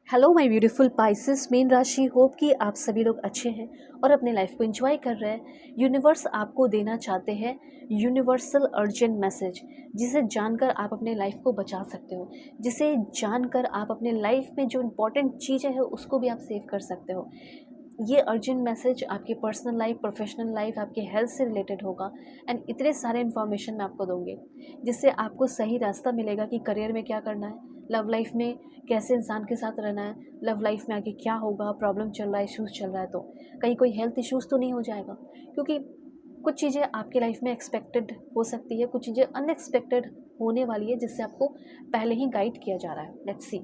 Hello my beautiful Pisces mean राशि। Hope कि आप सभी लोग अच्छे हैं और अपने लाइफ को एंजॉय कर रहे हैं। यूनिवर्स आपको देना चाहते हैं यूनिवर्सल अर्जेंट मैसेज, जिसे जानकर आप अपने लाइफ को बचा सकते हो, जिसे जानकर आप अपने लाइफ में जो इम्पोर्टेंट चीज़ें हैं उसको भी आप सेव कर सकते हो। ये अर्जेंट मैसेज आपकी पर्सनल लाइफ, प्रोफेशनल लाइफ, आपके हेल्थ से रिलेटेड होगा एंड इतने सारे इन्फॉर्मेशन मैं आपको दूंगी जिससे आपको सही रास्ता मिलेगा कि करियर में क्या करना है, लव लाइफ में कैसे इंसान के साथ रहना है, लव लाइफ में आगे क्या होगा, प्रॉब्लम चल रहा है, इश्यूज़ चल रहा है तो कहीं कोई हेल्थ इश्यूज़ तो नहीं हो जाएगा, क्योंकि कुछ चीज़ें आपकी लाइफ में एक्सपेक्टेड हो सकती है, कुछ चीज़ें अनएक्सपेक्टेड होने वाली है जिससे आपको पहले ही गाइड किया जा रहा है। Let's see.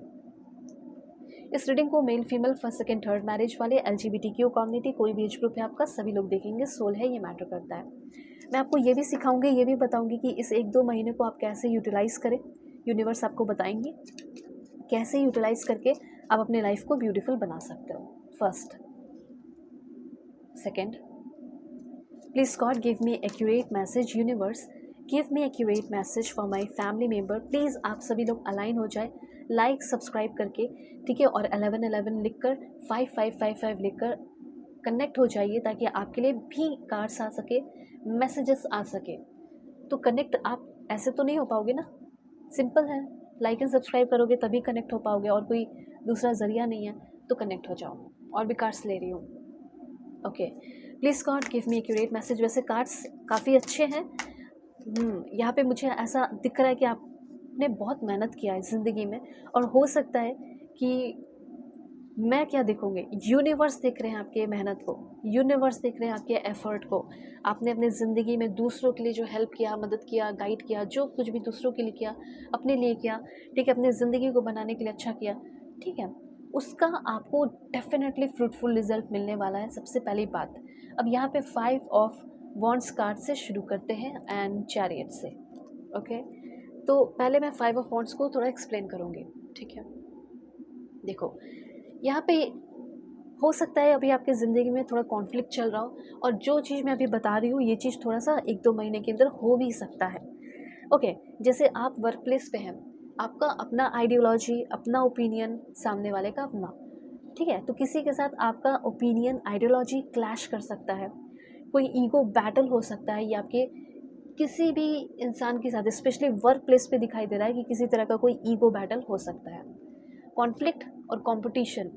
इस रीडिंग को male female first second third marriage वाले, LGBTQ कम्युनिटी, कोई भी एज ग्रुप है आपका, सभी लोग देखेंगे। सोल है, ये मैटर करता है। मैं आपको ये भी सिखाऊंगी, ये भी बताऊंगी कि इस 1-2 महीने को आप कैसे यूटिलाइज़ करें। यूनिवर्स आपको बताएंगे कैसे यूटिलाइज़ करके आप अपने लाइफ को ब्यूटीफुल बना सकते हो। First, second, please God give me accurate message. Universe give me accurate message for my family member. Please आप सभी लोग अलाइन हो जाए लाइक सब्सक्राइब करके, ठीक है, और 1111 लिख कर 5555 लिख कर कनेक्ट हो जाइए ताकि आपके लिए भी कार्ड्स आ सके, मैसेजेस आ सके। तो कनेक्ट आप ऐसे तो नहीं हो पाओगे ना, सिंपल है, लाइक एंड सब्सक्राइब करोगे तभी कनेक्ट हो पाओगे, और कोई दूसरा ज़रिया नहीं है। तो कनेक्ट हो जाओ। और भी कार्ड्स ले रही हूँ। Okay, please God give me accurate message. वैसे कार्ड्स काफ़ी अच्छे हैं। यहाँ पे मुझे ऐसा दिख रहा है कि आपने बहुत मेहनत किया है ज़िंदगी में, और हो सकता है कि मैं क्या देखूँगी, यूनिवर्स देख रहे हैं आपके मेहनत को, यूनिवर्स देख रहे हैं आपके एफर्ट को। आपने अपनी ज़िंदगी में दूसरों के लिए जो हेल्प किया, मदद किया, गाइड किया, जो कुछ भी दूसरों के लिए किया, अपने लिए किया, ठीक है, अपनी ज़िंदगी को बनाने के लिए अच्छा किया, ठीक है, उसका आपको डेफिनेटली फ्रूटफुल रिजल्ट मिलने वाला है। सबसे पहली बात, अब यहाँ पे 5 ऑफ वॉन्ड्स कार्ड से शुरू करते हैं एंड चैरियट से। ओके, तो पहले मैं 5 ऑफ वॉन्ड्स को थोड़ा एक्सप्लेन करूँगी, ठीक है। देखो, यहाँ पे हो सकता है अभी आपकी ज़िंदगी में थोड़ा कॉन्फ्लिक्ट चल रहा हो, और जो चीज़ मैं अभी बता रही हूँ ये चीज़ थोड़ा सा 1-2 महीने के अंदर हो भी सकता है। ओके, जैसे आप वर्क प्लेस पे हैं, आपका अपना आइडियोलॉजी, अपना ओपिनियन, सामने वाले का अपना, ठीक है, तो किसी के साथ आपका ओपिनियन, आइडियोलॉजी क्लैश कर सकता है, कोई ईगो बैटल हो सकता है, या आपके किसी भी इंसान के साथ, स्पेशली वर्क प्लेस पे दिखाई दे रहा है कि किसी तरह का कोई ईगो बैटल हो सकता है। कॉन्फ्लिक्ट और कंपटीशन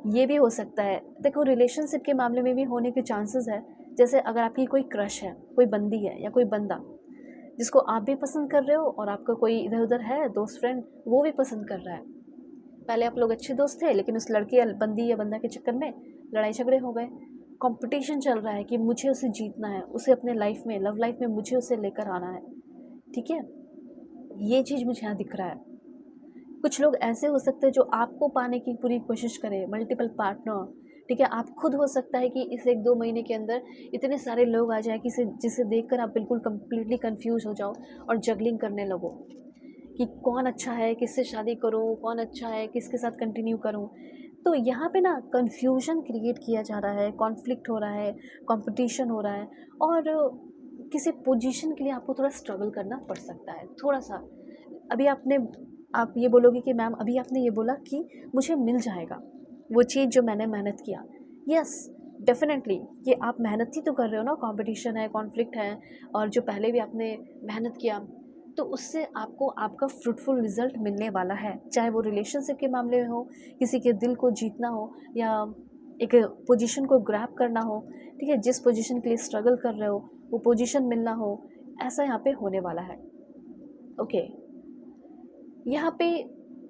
ये भी हो सकता है। देखो, रिलेशनशिप के मामले में भी होने के चांसेस है। जैसे अगर आपकी कोई क्रश है, कोई बंदी है या कोई बंदा जिसको आप भी पसंद कर रहे हो, और आपका कोई इधर उधर है दोस्त फ्रेंड, वो भी पसंद कर रहा है। पहले आप लोग अच्छे दोस्त थे, लेकिन उस लड़की या बंदी या बंदा के चक्कर में लड़ाई झगड़े हो गए। कंपटीशन चल रहा है कि मुझे उसे जीतना है, उसे अपने लाइफ में, लव लाइफ में मुझे उसे लेकर आना है, ठीक है। ये चीज़ मुझे यहाँ दिख रहा है। कुछ लोग ऐसे हो सकते हैं जो आपको पाने की पूरी कोशिश करें, मल्टीपल पार्टनर, ठीक है। आप खुद हो सकता है कि इस 1-2 महीने के अंदर इतने सारे लोग आ जाए कि जिसे देखकर आप बिल्कुल कंप्लीटली कंफ्यूज हो जाओ और जगलिंग करने लगो कि कौन अच्छा है, किससे शादी करूं, कौन अच्छा है, किसके साथ कंटिन्यू करूं। तो यहाँ पे ना कन्फ्यूजन क्रिएट किया जा रहा है, कॉन्फ्लिक्ट हो रहा है, कंपटीशन हो रहा है, और किसी पोजीशन के लिए आपको थोड़ा स्ट्रगल करना पड़ सकता है, थोड़ा सा। अभी आप ये बोलोगे कि मैम अभी आपने ये बोला कि मुझे मिल जाएगा वो चीज़ जो मैंने मेहनत किया। यस, डेफिनेटली, ये आप मेहनत ही तो कर रहे हो ना, कंपटीशन है, कॉन्फ्लिक्ट है, और जो पहले भी आपने मेहनत किया, तो उससे आपको आपका फ्रूटफुल रिजल्ट मिलने वाला है। चाहे वो रिलेशनशिप के मामले में हो, किसी के दिल को जीतना हो, या एक पोजीशन को ग्रैब करना हो, ठीक है, जिस पोजीशन के लिए स्ट्रगल कर रहे हो वो पोजीशन मिलना हो, ऐसा यहाँ पे होने वाला है। ओके, यहाँ पे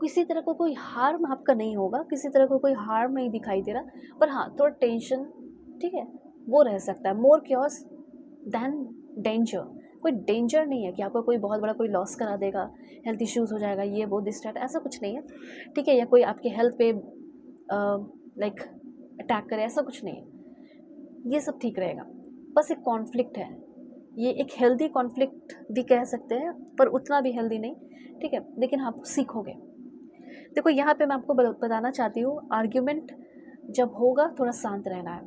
किसी तरह का कोई हार्म आपका नहीं होगा, किसी तरह का कोई हार्म नहीं दिखाई दे रहा, पर हाँ थोड़ा टेंशन, ठीक है, वो रह सकता है। मोर क्योस दैन डेंजर। कोई डेंजर नहीं है कि आपका कोई बहुत बड़ा कोई लॉस करा देगा, हेल्थ इश्यूज़ हो जाएगा, ये वो दिस डैट, ऐसा कुछ नहीं है, ठीक है, या कोई आपके हेल्थ पे लाइक अटैक करे, ऐसा कुछ नहीं है। ये सब ठीक रहेगा। बस एक कॉन्फ्लिक्ट है, ये एक हेल्दी कॉन्फ्लिक्ट भी कह सकते हैं, पर उतना भी हेल्दी नहीं, ठीक है, लेकिन आप सीखोगे। देखो, यहाँ पे मैं आपको बताना चाहती हूँ, आर्ग्यूमेंट जब होगा थोड़ा शांत रहना है,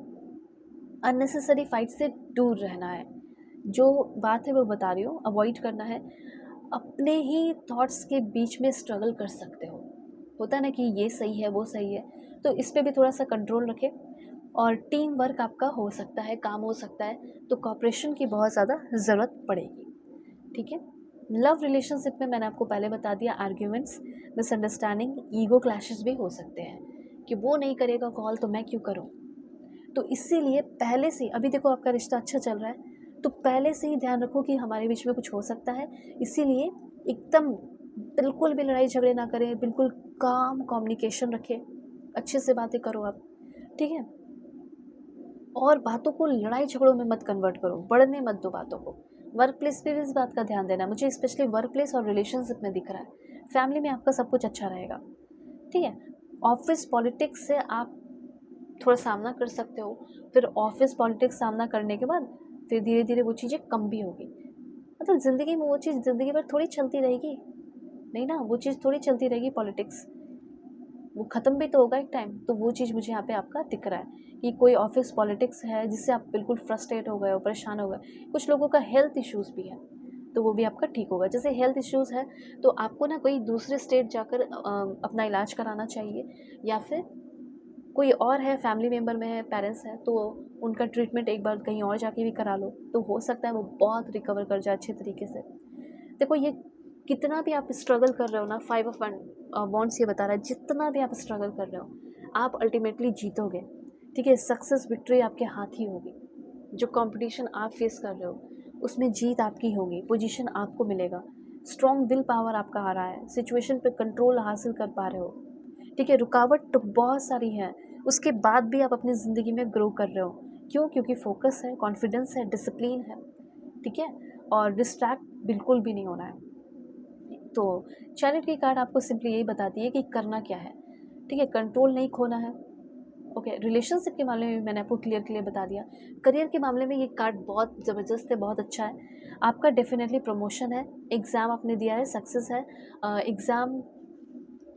अननेसेसरी फाइट से दूर रहना है। जो बात है वो बता रही हूँ, अवॉइड करना है। अपने ही थॉट्स के बीच में स्ट्रगल कर सकते हो, होता है ना कि ये सही है वो सही है, तो इस पे भी थोड़ा सा कंट्रोल रखें। और टीम वर्क आपका हो सकता है, काम हो सकता है, तो कॉपरेशन की बहुत ज़्यादा ज़रूरत पड़ेगी, ठीक है। लव रिलेशनशिप में मैंने आपको पहले बता दिया, आर्ग्यूमेंट्स, मिसअंडरस्टैंडिंग, ईगो क्लैशेस भी हो सकते हैं कि वो नहीं करेगा कॉल तो मैं क्यों करूँ। तो इसीलिए पहले से, अभी देखो आपका रिश्ता अच्छा चल रहा है, तो पहले से ही ध्यान रखो कि हमारे बीच में कुछ हो सकता है। इसीलिए एकदम बिल्कुल भी लड़ाई झगड़े ना करें, बिल्कुल काम कम्युनिकेशन रखें, अच्छे से बातें करो आप, ठीक है। और बातों को लड़ाई झगड़ों में मत कन्वर्ट करो, बढ़ने मत दो बातों को। वर्क प्लेस पे भी इस बात का ध्यान देना, मुझे स्पेशली वर्क प्लेस और रिलेशनशिप में दिख रहा है। फैमिली में आपका सब कुछ अच्छा रहेगा, ठीक है। ऑफिस पॉलिटिक्स से आप थोड़ा सामना कर सकते हो, फिर ऑफिस पॉलिटिक्स सामना करने के बाद फिर धीरे धीरे वो चीज़ें कम भी होगी। मतलब ज़िंदगी में वो चीज़ ज़िंदगी भर थोड़ी चलती रहेगी, नहीं ना, वो चीज़ थोड़ी चलती रहेगी पॉलिटिक्स, वो ख़त्म भी तो होगा एक टाइम। तो वो चीज़ मुझे यहाँ पे आपका दिख रहा है कि कोई ऑफिस पॉलिटिक्स है जिससे आप बिल्कुल फ्रस्ट्रेट हो गए हो, परेशान हो गए। कुछ लोगों का हेल्थ इश्यूज़ भी है, तो वो भी आपका ठीक होगा। जैसे हेल्थ इश्यूज़ है तो आपको ना कोई दूसरे स्टेट जाकर अपना इलाज कराना चाहिए, या फिर कोई और है, फैमिली मेम्बर में है, पेरेंट्स हैं, तो उनका ट्रीटमेंट एक बार कहीं और जाके भी करा लो, तो हो सकता है वो बहुत रिकवर कर जाए अच्छे तरीके से। देखो ये कितना भी आप स्ट्रगल कर रहे हो ना, 5 ऑफ वॉन्ड्स ये बता रहा है, जितना भी आप स्ट्रगल कर रहे हो आप अल्टीमेटली जीतोगे, ठीक है। सक्सेस विक्ट्री आपके हाथ ही होगी। जो कंपटीशन आप फेस कर रहे हो उसमें जीत आपकी होगी, पोजीशन आपको मिलेगा, स्ट्रॉन्ग विल पावर आपका आ रहा है, सिचुएशन पे कंट्रोल हासिल कर पा रहे हो, ठीक है। रुकावट तो बहुत सारी है, उसके बाद भी आप अपनी ज़िंदगी में ग्रो कर रहे हो। क्यों? क्योंकि फोकस है, कॉन्फिडेंस है, डिसिप्लिन है, ठीक है। और डिस्ट्रैक्ट बिल्कुल भी नहीं होना है। तो चैरिट की कार्ड आपको सिंपली यही बताती है कि करना क्या है, ठीक है। कंट्रोल नहीं खोना है, ओके। रिलेशनशिप के मामले में मैंने आपको क्लियर बता दिया। करियर के मामले में ये कार्ड बहुत ज़बरदस्त है, बहुत अच्छा है। आपका डेफिनेटली प्रमोशन है, एग्ज़ाम आपने दिया है, सक्सेस है। एग्ज़ाम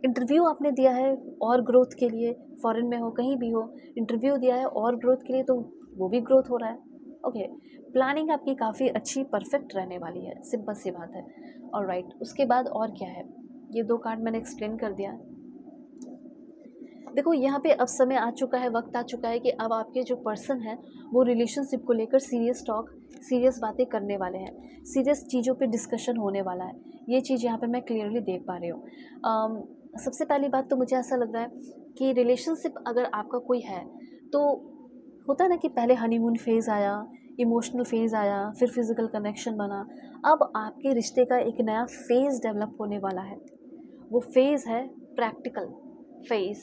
इंटरव्यू आपने दिया है और ग्रोथ के लिए, फॉरेन में हो कहीं भी हो, इंटरव्यू दिया है और ग्रोथ के लिए, तो वो भी ग्रोथ हो रहा है, ओके। प्लानिंग आपकी काफ़ी अच्छी परफेक्ट रहने वाली है, सिंपल सी बात है। ऑलराइट, उसके बाद और क्या है, ये 2 कार्ड मैंने एक्सप्लेन कर दिया। देखो यहाँ पे अब समय आ चुका है, वक्त आ चुका है कि अब आपके जो पर्सन है वो रिलेशनशिप को लेकर सीरियस टॉक, सीरियस बातें करने वाले हैं, सीरियस चीज़ों पे डिस्कशन होने वाला है। ये चीज़ यहाँ पे मैं क्लियरली देख पा रही हूँ। सबसे पहली बात तो मुझे ऐसा लग रहा है कि रिलेशनशिप अगर आपका कोई है, तो होता है ना कि पहले हनीमून फेज़ आया, इमोशनल फेज़ आया, फिर फिज़िकल कनेक्शन बना। अब आपके रिश्ते का एक नया फेज़ डेवलप होने वाला है। वो फेज़ है प्रैक्टिकल फेज़,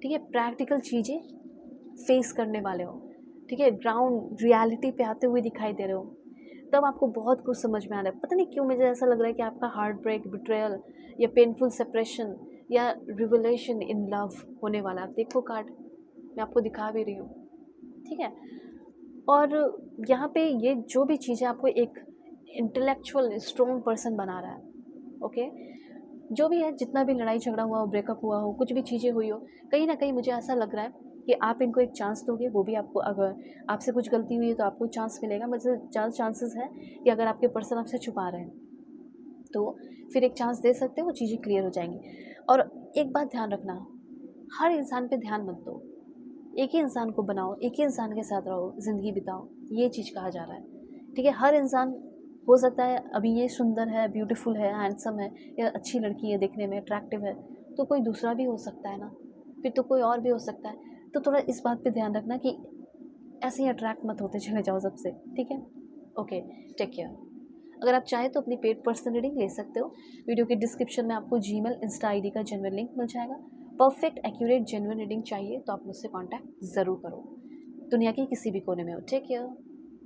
ठीक है। प्रैक्टिकल चीज़ें फेस करने वाले हो, ठीक है। ग्राउंड रियलिटी पे आते हुए दिखाई दे रहे हो, तब आपको बहुत कुछ समझ में आ रहा है। पता नहीं क्यों मुझे ऐसा लग रहा है कि आपका हार्ट ब्रेक, बिट्रेयल या पेनफुल सेपरेशन या रिवलेशन इन लव होने वाला है। आप देखो कार्ड, मैं आपको दिखा भी रही हूँ, ठीक है। और यहाँ पे ये जो भी चीज़ें आपको एक इंटेलेक्चुअल स्ट्रॉन्ग पर्सन बना रहा है, ओके। जो भी है, जितना भी लड़ाई झगड़ा हुआ हो, ब्रेकअप हुआ हो, कुछ भी चीज़ें हुई हो, कहीं ना कहीं मुझे ऐसा लग रहा है कि आप इनको एक चांस दोगे। वो भी आपको, अगर आपसे कुछ गलती हुई है तो आपको चांस मिलेगा, मतलब ज़्यादा चांसेस है कि अगर आपके पर्सन आपसे छुपा रहे हैं तो फिर एक चांस दे सकते हो, चीज़ें क्लियर हो जाएंगी। और एक बात ध्यान रखना, हर इंसान पे ध्यान मत दो, एक ही इंसान को बनाओ, एक ही इंसान के साथ रहो, ज़िंदगी बिताओ, ये चीज़ कहा जा रहा है, ठीक है। हर इंसान हो सकता है अभी ये सुंदर है, ब्यूटीफुल है, हैंडसम है, या अच्छी लड़की है, देखने में अट्रैक्टिव है, तो कोई दूसरा भी हो सकता है ना, फिर तो कोई और भी हो सकता है। तो थोड़ा इस बात पे ध्यान रखना कि ऐसे ही अट्रैक्ट मत होते चले जाओ सबसे, ठीक है। Okay, take care. अगर आप चाहें तो अपनी पेड पर्सनल रीडिंग ले सकते हो। वीडियो के डिस्क्रिप्शन में आपको जीमेल, इंस्टा आईडी का जेन्युइन लिंक मिल जाएगा। परफेक्ट, एक्यूरेट, जेन्युइन रीडिंग चाहिए तो आप मुझसे कांटेक्ट ज़रूर करो। दुनिया के किसी भी कोने में हो। Take care.